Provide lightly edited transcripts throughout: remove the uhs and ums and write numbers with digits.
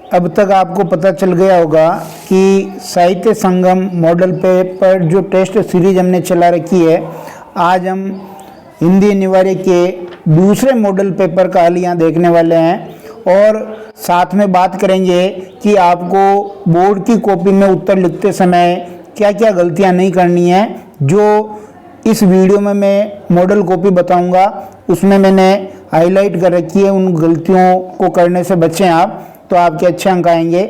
अब तक आपको पता चल गया होगा कि साहित्य संगम मॉडल पेपर जो टेस्ट सीरीज हमने चला रखी है, आज हम हिंदी अनिवार्य के दूसरे मॉडल पेपर का हल यहाँ देखने वाले हैं और साथ में बात करेंगे कि आपको बोर्ड की कॉपी में उत्तर लिखते समय क्या क्या गलतियाँ नहीं करनी है। जो इस वीडियो में मैं मॉडल कॉपी बताऊंगा उसमें मैंने हाईलाइट कर रखी है, उन गलतियों को करने से बचें आप, तो आपके अच्छे अंक आएंगे।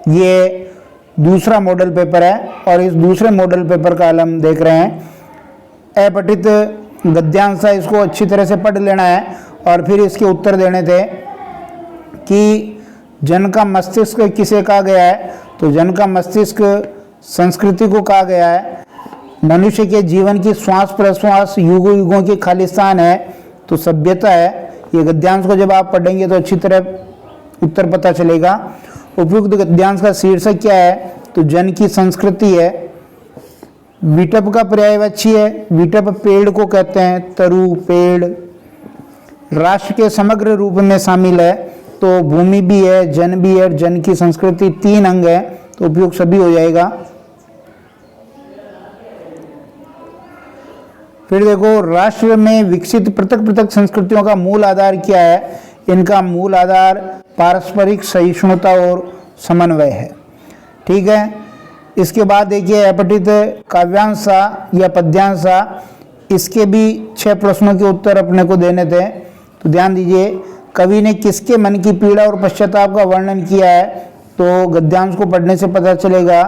ये दूसरा मॉडल पेपर है और इस दूसरे मॉडल पेपर का हल हम देख रहे हैं। अपठित गद्यांश है, इसको अच्छी तरह से पढ़ लेना है और फिर इसके उत्तर देने थे कि जन का मस्तिष्क किसे कहा गया है, तो जन का मस्तिष्क संस्कृति को कहा गया है। मनुष्य के जीवन की श्वास प्रश्वास युगों युगों की खालिस्तान है, तो सभ्यता है। ये गद्यांश को जब आप पढ़ेंगे तो अच्छी तरह उत्तर पता चलेगा। उपयुक्त गद्यांश का शीर्षक क्या है, तो जन की संस्कृति है। विटप का पर्यायवाची है, विटप पेड़ को कहते हैं, तरु पेड़। राष्ट्र के समग्र रूप में शामिल है, तो भूमि भी है, जन भी है, जन की संस्कृति, 3 अंग है, तो उपयुक्त सभी हो जाएगा। फिर देखो, राष्ट्र में विकसित पृथक पृथक संस्कृतियों का मूल आधार क्या है, इनका मूल आधार पारस्परिक सहिष्णुता और समन्वय है। ठीक है। इसके बाद देखिए अपठित काव्यांश या पद्यांश, इसके भी 6 प्रश्नों के उत्तर अपने को देने थे, तो ध्यान दीजिए। कवि ने किसके मन की पीड़ा और पश्चाताप का वर्णन किया है, तो गद्यांश को पढ़ने से पता चलेगा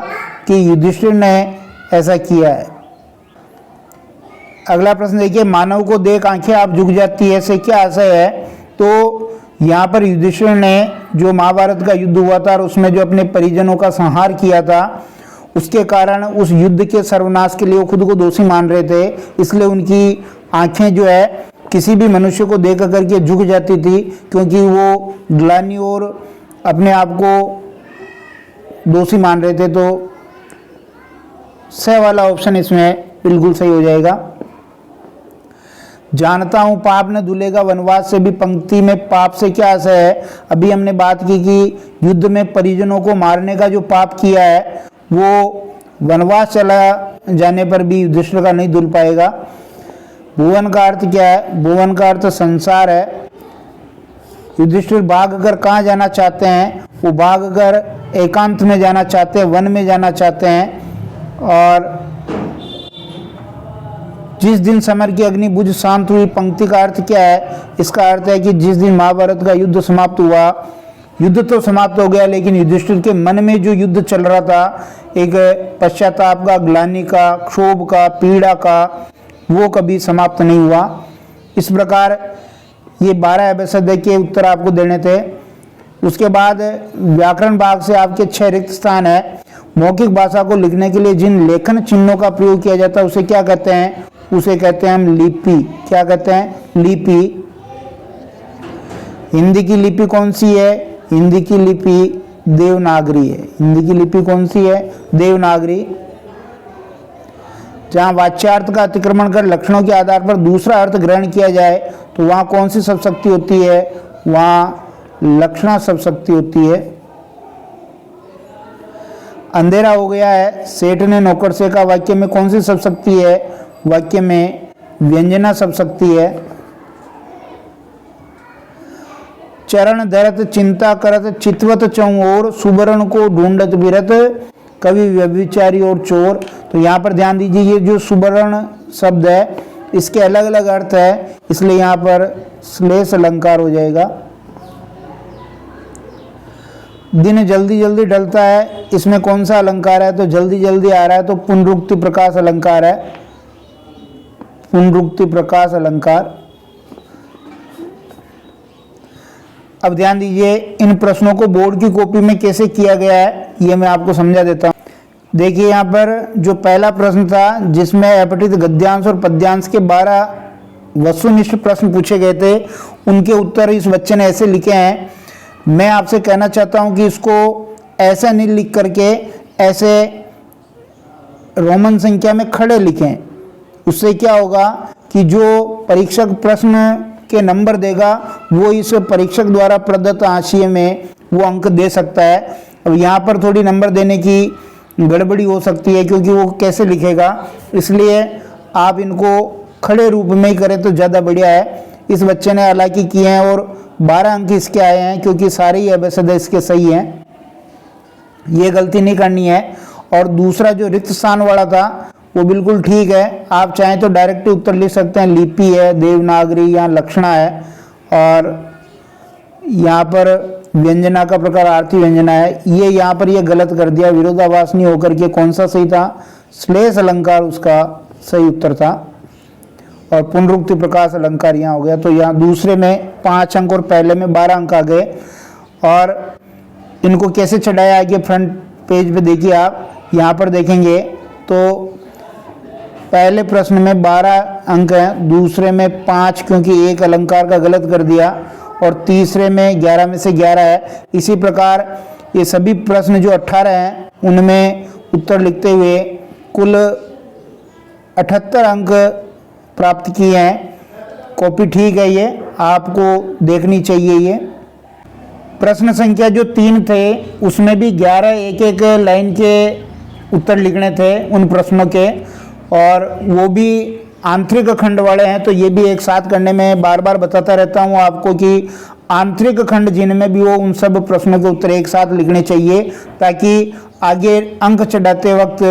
कि युधिष्ठिर ने ऐसा किया है। अगला प्रश्न देखिए, मानव को देख आंखें आप झुक जाती है, ऐसे क्या आशय है, तो यहाँ पर युधिष्ठिर ने जो महाभारत का युद्ध हुआ था और उसमें जो अपने परिजनों का संहार किया था, उसके कारण उस युद्ध के सर्वनाश के लिए वो खुद को दोषी मान रहे थे, इसलिए उनकी आंखें जो है किसी भी मनुष्य को देख करके झुक जाती थी, क्योंकि वो ग्लानि और अपने आप को दोषी मान रहे थे। तो स वाला ऑप्शन इसमें बिल्कुल सही हो जाएगा। जानता हूं पाप न धुलेगा वनवास से भी पंक्ति में पाप से क्या आशय है। अभी हमने बात की कि युद्ध में परिजनों को मारने का जो पाप किया है वो वनवास चला जाने पर भी युधिष्ठिर का नहीं धुल पाएगा। भुवन का अर्थ क्या है, भुवन का अर्थ संसार है। युधिष्ठिर भाग कर कहाँ जाना चाहते हैं, वो भाग कर एकांत में जाना चाहते हैं, वन में जाना चाहते हैं। और जिस दिन समर की अग्नि बुझ शांत हुई, पंक्ति का अर्थ क्या है, इसका अर्थ है कि जिस दिन महाभारत का युद्ध समाप्त हुआ, युद्ध तो समाप्त हो गया लेकिन युधिष्ठिर के मन में जो युद्ध चल रहा था, एक पश्चाताप का, ग्लानि का, क्षोभ का, पीड़ा का, वो कभी समाप्त नहीं हुआ। इस प्रकार ये 12 अभ्यसद के उत्तर आपको देने थे। उसके बाद व्याकरण भाग से आपके 6 रिक्त स्थान है। मौखिक भाषा को लिखने के लिए जिन लेखन चिन्हों का प्रयोग किया जाता है उसे क्या कहते हैं, उसे कहते हैं हम लिपि। क्या कहते हैं, लिपि। हिंदी की लिपि कौन सी है, हिंदी की लिपि देवनागरी है। हिंदी की लिपि कौन सी है, देवनागरी। जहां वाच्यार्थ का अतिक्रमण कर लक्षणों के आधार पर दूसरा अर्थ ग्रहण किया जाए, तो वहां कौन सी शब्दशक्ति होती है, वहां लक्षणा शब्दशक्ति होती है। अंधेरा हो गया है, सेठ ने नौकर से कहा, वाक्य में कौन सी शब्दशक्ति है, वाक्य में व्यंजना शब्दशक्ति है। चरण धरत चिंता करत चितवत चौर, सुवर्ण को ढूंढत बिरत कवि व्यभिचारी और चोर। तो यहाँ पर ध्यान दीजिए, ये जो सुवर्ण शब्द है इसके अलग अलग अर्थ है, इसलिए यहाँ पर श्लेष अलंकार हो जाएगा। दिन जल्दी जल्दी ढलता है, इसमें कौन सा अलंकार है, तो जल्दी जल्दी आ रहा है, तो पुनरुक्ति प्रकाश अलंकार है, पुनरुक्ति प्रकाश अलंकार। अब ध्यान दीजिए, इन प्रश्नों को बोर्ड की कॉपी में कैसे किया गया है ये मैं आपको समझा देता हूँ। देखिए यहाँ पर जो पहला प्रश्न था जिसमें अपठित गद्यांश और पद्यांश के 12 वस्तुनिष्ठ प्रश्न पूछे गए थे, उनके उत्तर इस बच्चे ने ऐसे लिखे हैं। मैं आपसे कहना चाहता हूं कि इसको ऐसा नहीं लिख करके ऐसे रोमन संख्या में खड़े लिखें। उससे क्या होगा कि जो परीक्षक प्रश्न के नंबर देगा वो इस परीक्षक द्वारा प्रदत्त हाशिए में वो अंक दे सकता है। अब यहाँ पर थोड़ी नंबर देने की गड़बड़ी हो सकती है, क्योंकि वो कैसे लिखेगा, इसलिए आप इनको खड़े रूप में ही करें तो ज़्यादा बढ़िया है। इस बच्चे ने हालांकि किए हैं और 12 अंक इसके आए हैं, क्योंकि सारे ही अबसद इसके सही हैं, ये गलती नहीं करनी है। और दूसरा जो रिक्त स्थान वाला था वो बिल्कुल ठीक है। आप चाहें तो डायरेक्ट उत्तर लिख सकते हैं, लिपि है, देवनागरी या लक्षणा है, और यहाँ पर व्यंजना का प्रकार आरती व्यंजना है। ये यहाँ पर ये गलत कर दिया, विरोधाभास नहीं होकर के कौन सा सही था, श्लेष अलंकार उसका सही उत्तर था, और पुनरुक्ति प्रकाश अलंकार यहाँ हो गया। तो यहाँ दूसरे में 5 अंक और पहले में 12 अंक आ गए। और इनको कैसे चढ़ाया आगे फ्रंट पेज पे देखिए, आप यहाँ पर देखेंगे तो पहले प्रश्न में 12 अंक हैं, दूसरे में 5 क्योंकि एक अलंकार का गलत कर दिया, और तीसरे में 11 में से 11 है। इसी प्रकार ये सभी प्रश्न जो 18 हैं उनमें उत्तर लिखते हुए कुल 78 अंक प्राप्त किए हैं। कॉपी ठीक है, ये आपको देखनी चाहिए। ये प्रश्न संख्या जो 3 थे उसमें भी 11 एक एक लाइन के उत्तर लिखने थे उन प्रश्नों के, और वो भी आंतरिक खंड वाले हैं। तो ये भी एक साथ करने में बार बार बताता रहता हूँ आपको कि आंतरिक खंड जिनमें भी वो उन सब प्रश्नों के उत्तर एक साथ लिखने चाहिए, ताकि आगे अंक चढ़ाते वक्त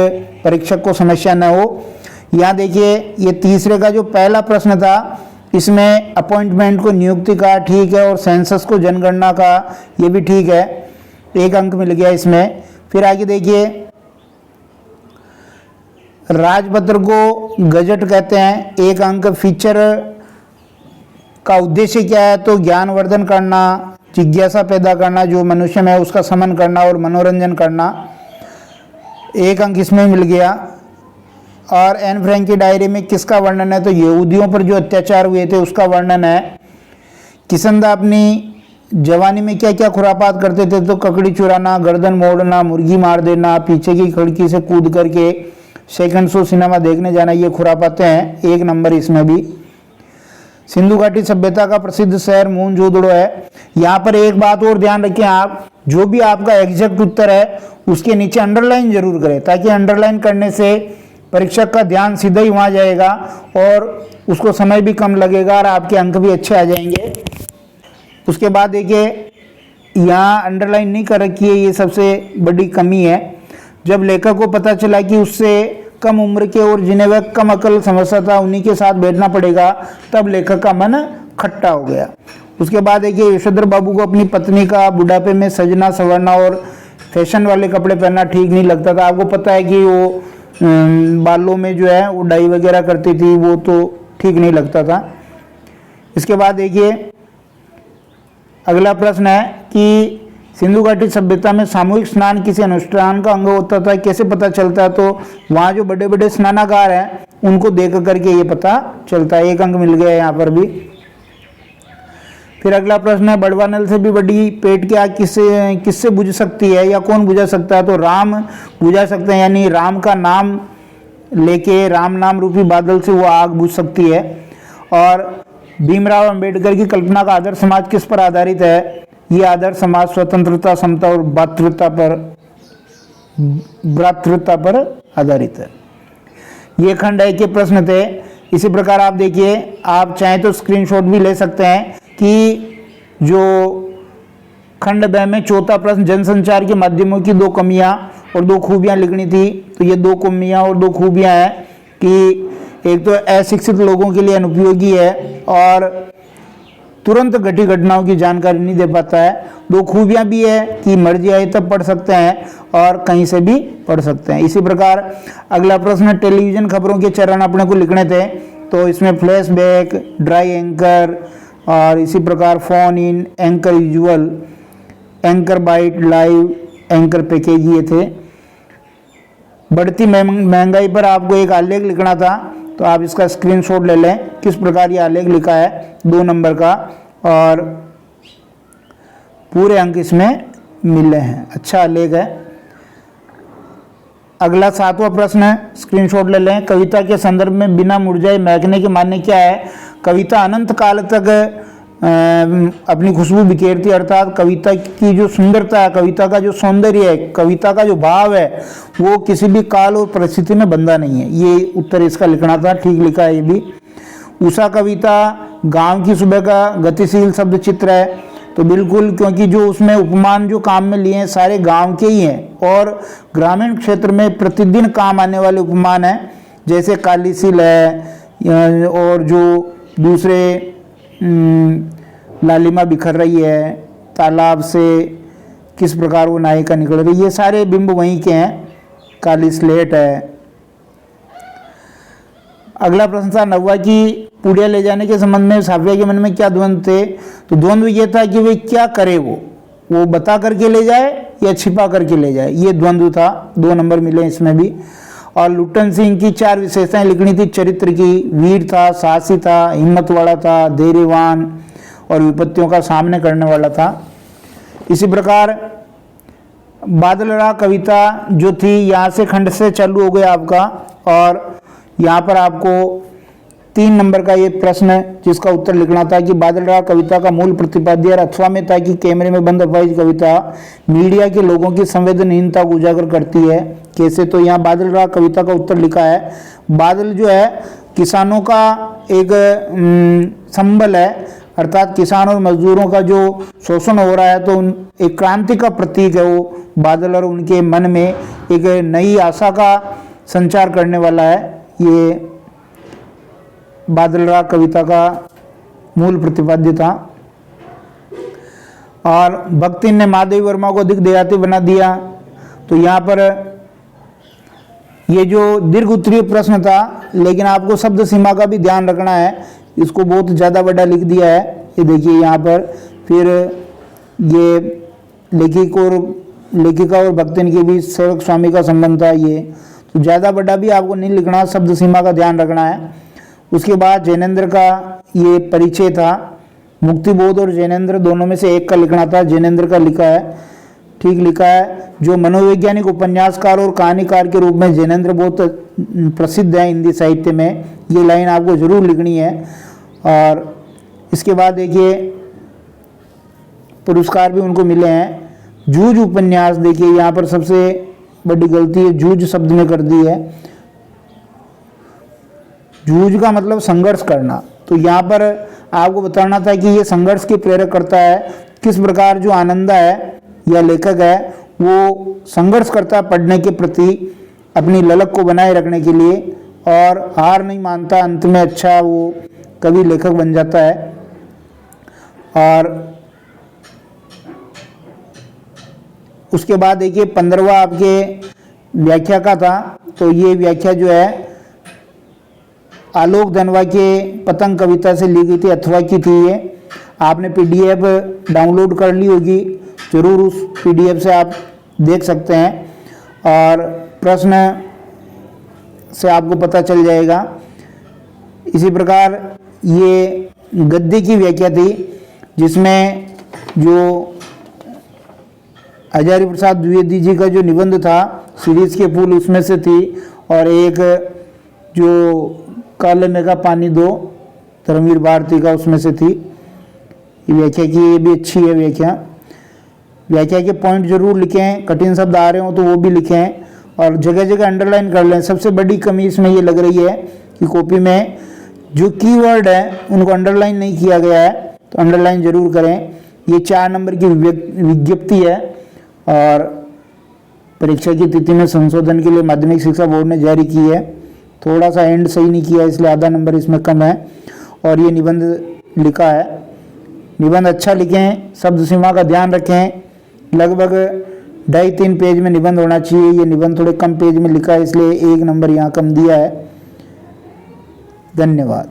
परीक्षक को समस्या न हो। यहाँ देखिए, ये तीसरे का जो पहला प्रश्न था इसमें अपॉइंटमेंट को नियुक्ति का ठीक है, और सेंसस को जनगणना का ये भी ठीक है, 1 अंक मिल गया इसमें। फिर आगे देखिए, राजपत्र को गजट कहते हैं, 1 अंक। फीचर का उद्देश्य क्या है, तो ज्ञानवर्धन करना, जिज्ञासा पैदा करना, जो मनुष्य में उसका समन करना और मनोरंजन करना, 1 अंक इसमें मिल गया। और एन फ्रैंक की डायरी में किसका वर्णन है, तो यहूदियों पर जो अत्याचार हुए थे उसका वर्णन है। किसनदा अपनी जवानी में क्या क्या खुरापात करते थे, तो ककड़ी चुराना, गर्दन मोड़ना, मुर्गी मार देना, पीछे की खिड़की से कूद करके सेकंड शो सिनेमा देखने जाना, ये खुरापाते हैं, 1 नंबर इसमें भी। सिंधु घाटी सभ्यता का प्रसिद्ध शहर मोहनजोदड़ो है। यहाँ पर एक बात और ध्यान रखें, आप जो भी आपका एग्जैक्ट उत्तर है उसके नीचे अंडरलाइन जरूर करें, ताकि अंडरलाइन करने से परीक्षक का ध्यान सीधा ही वहाँ जाएगा और उसको समय भी कम लगेगा और आपके अंक भी अच्छे आ जाएंगे। उसके बाद देखिए, यहाँ अंडरलाइन नहीं कर रखी है, ये सबसे बड़ी कमी है। जब लेखक को पता चला कि उससे कम उम्र के और जिन्हें वह कम अकल समझता था उन्हीं के साथ बैठना पड़ेगा, तब लेखक का मन खट्टा हो गया। उसके बाद देखिए, यशोधर बाबू को अपनी पत्नी का बुढ़ापे में सजना संवरना और फैशन वाले कपड़े पहनना ठीक नहीं लगता था। आपको पता है कि वो बालों में जो है वो डाई वगैरह करती थी, वो तो ठीक नहीं लगता था। इसके बाद देखिए, अगला प्रश्न है कि सिंधु घाटी सभ्यता में सामूहिक स्नान किसी अनुष्ठान का अंग होता था, कैसे पता चलता है, तो वहाँ जो बड़े बड़े स्नानागार हैं उनको देख करके ये पता चलता है। 1 अंक मिल गया यहाँ पर भी। फिर अगला प्रश्न है, बड़वा नल से भी बड़ी पेट की आग किससे बुझ सकती है या कौन बुझा सकता है, तो राम बुझा सकते हैं, यानी राम का नाम लेके राम नाम रूपी बादल से वो आग बुझ सकती है। और भीमराव अंबेडकर की कल्पना का आदर्श समाज किस पर आधारित है, ये आदर्श समाज स्वतंत्रता, समता और भ्रातृत्व पर आधारित है। ये खंड है के प्रश्न थे। इसी प्रकार आप देखिए, आप चाहें तो स्क्रीनशॉट भी ले सकते हैं कि जो खंड ब में चौथा प्रश्न, जनसंचार के माध्यमों की 2 कमियां और 2 खूबियां लिखनी थी, तो ये 2 कमियां और 2 खूबियां हैं कि एक तो अशिक्षित लोगों के लिए अनुपयोगी है और तुरंत घटी घटनाओं की जानकारी नहीं दे पाता है। 2 खूबियां भी है कि मर्जी आई तब पढ़ सकते हैं और कहीं से भी पढ़ सकते हैं। इसी प्रकार अगला प्रश्न, टेलीविजन खबरों के चरण अपने को लिखने थे, तो इसमें फ्लैशबैक, ड्राई एंकर और इसी प्रकार phone in, anchor usual, anchor byte, live, anchor package ये थे। बढ़ती महंगाई पर आपको एक आलेख लिखना था, तो आप इसका स्क्रीनशॉट ले लें किस प्रकार ये आलेख लिखा है 2 नंबर का, और पूरे अंक इसमें मिले हैं। अच्छा आलेख है। अगला 7वां प्रश्न है, स्क्रीनशॉट ले लें। कविता के संदर्भ में बिना मुरझाए महकने के माने क्या है, कविता अनंत काल तक अपनी खुशबू बिखेरती है, अर्थात कविता की जो सुंदरता है, कविता का जो सौंदर्य है, कविता का जो भाव है, वो किसी भी काल और परिस्थिति में बंधा नहीं है। ये उत्तर इसका लिखना था, ठीक लिखा है ये भी। उषा कविता गांव की सुबह का गतिशील शब्द चित्र है, तो बिल्कुल, क्योंकि जो उसमें उपमान जो काम में लिए हैं सारे गांव के ही हैं और ग्रामीण क्षेत्र में प्रतिदिन काम आने वाले उपमान हैं, जैसे कालीसील है और जो दूसरे लालिमा बिखर रही है, तालाब से किस प्रकार वो नायिका निकल रही है, ये सारे बिंब वहीं के हैं। काली स्लेट है। अगला प्रश्न था, नव्वा की पुड़िया ले जाने के संबंध में साफिया के मन में क्या द्वंद्व थे? तो द्वंद्व ये था कि वे क्या करे, वो बता करके ले जाए या छिपा करके ले जाए, ये द्वंद्व था। 2 नंबर मिले इसमें भी। और लुट्टन सिंह की 4 विशेषताएं लिखनी थी चरित्र की। वीर था, साहसी था, हिम्मत वाला था, धैर्यवान और विपत्तियों का सामना करने वाला था। इसी प्रकार बादल राग कविता जो थी, यहाँ से खंड से चालू हो गया आपका, और यहाँ पर आपको 3 नंबर का ये प्रश्न है जिसका उत्तर लिखना था कि बादल राग कविता का मूल प्रतिपाद्य अथवा में था कि कैमरे में बंद अफवाही कविता मीडिया के लोगों की संवेदनहीनता को उजागर करती है। कैसे? तो यहाँ बादल राग कविता का उत्तर लिखा है, बादल जो है किसानों का एक संबल है, अर्थात किसान और मजदूरों का जो शोषण हो रहा है, तो एक क्रांति का प्रतीक है वो बादल, और उनके मन में एक नई आशा का संचार करने वाला है। ये बादल राग कविता का मूल प्रतिपाद्य था। और भक्ति ने महादेवी वर्मा को अधिक देहाती बना दिया, तो यहाँ पर ये जो दीर्घ उत्तरीय प्रश्न था, लेकिन आपको शब्द सीमा का भी ध्यान रखना है, इसको बहुत ज़्यादा बड़ा लिख दिया है। ये देखिए यहाँ पर, फिर ये लेखिका और भक्तिन के बीच सेवक स्वामी का संबंध था, ये तो ज़्यादा बड़ा भी आपको नहीं लिखना, शब्द सीमा का ध्यान रखना है। उसके बाद जैनेन्द्र का ये परिचय था, मुक्तिबोध और जैनेन्द्र दोनों में से एक का लिखना था, जैनेन्द्र का लिखा है, ठीक लिखा है। जो मनोवैज्ञानिक उपन्यासकार और कहानीकार के रूप में जैनेन्द्र बहुत प्रसिद्ध है हिंदी साहित्य में, ये लाइन आपको जरूर लिखनी है। और इसके बाद देखिए पुरस्कार भी उनको मिले हैं। जूझ उपन्यास, देखिए यहाँ पर सबसे बड़ी गलती है, जूझ शब्द में कर दी है। जूझ का मतलब संघर्ष करना, तो यहाँ पर आपको बताना था कि ये संघर्ष की प्रेरक करता है। किस प्रकार जो आनंदा है या लेखक है वो संघर्ष करता है पढ़ने के प्रति, अपनी ललक को बनाए रखने के लिए, और हार नहीं मानता, अंत में अच्छा वो कवि लेखक बन जाता है। और उसके बाद देखिए 15वां आपके व्याख्या का था, तो ये व्याख्या जो है आलोक धनवा के पतंग कविता से ली गई थी, अथवा की थी ये। आपने PDF डाउनलोड कर ली होगी, जरूर उस PDF से आप देख सकते हैं, और प्रश्न से आपको पता चल जाएगा। इसी प्रकार ये गद्य की व्याख्या थी, जिसमें जो हजारी प्रसाद द्विवेदी जी का जो निबंध था सीरीज के फूल, उसमें से थी, और एक जो काले में का पानी दो धर्मवीर भारती का, उसमें से थी ये व्याख्या की। ये भी अच्छी है व्याख्या के पॉइंट जरूर लिखें, कठिन शब्द आ रहे हो तो वो भी लिखें, और जगह जगह अंडरलाइन कर लें। सबसे बड़ी कमी इसमें ये लग रही है कि कॉपी में जो कीवर्ड है उनको अंडरलाइन नहीं किया गया है, तो अंडरलाइन जरूर करें। ये 4 नंबर की विज्ञप्ति है, और परीक्षा की तिथि में संशोधन के लिए माध्यमिक शिक्षा बोर्ड ने जारी की है। थोड़ा सा एंड सही नहीं किया, इसलिए आधा नंबर इसमें कम है। और ये निबंध लिखा है, निबंध अच्छा लिखें, शब्द सीमा का ध्यान रखें। लगभग 2.5-3 पेज में निबंध होना चाहिए, ये निबंध थोड़े कम पेज में लिखा है, इसलिए 1 नंबर यहाँ कम दिया है। धन्यवाद।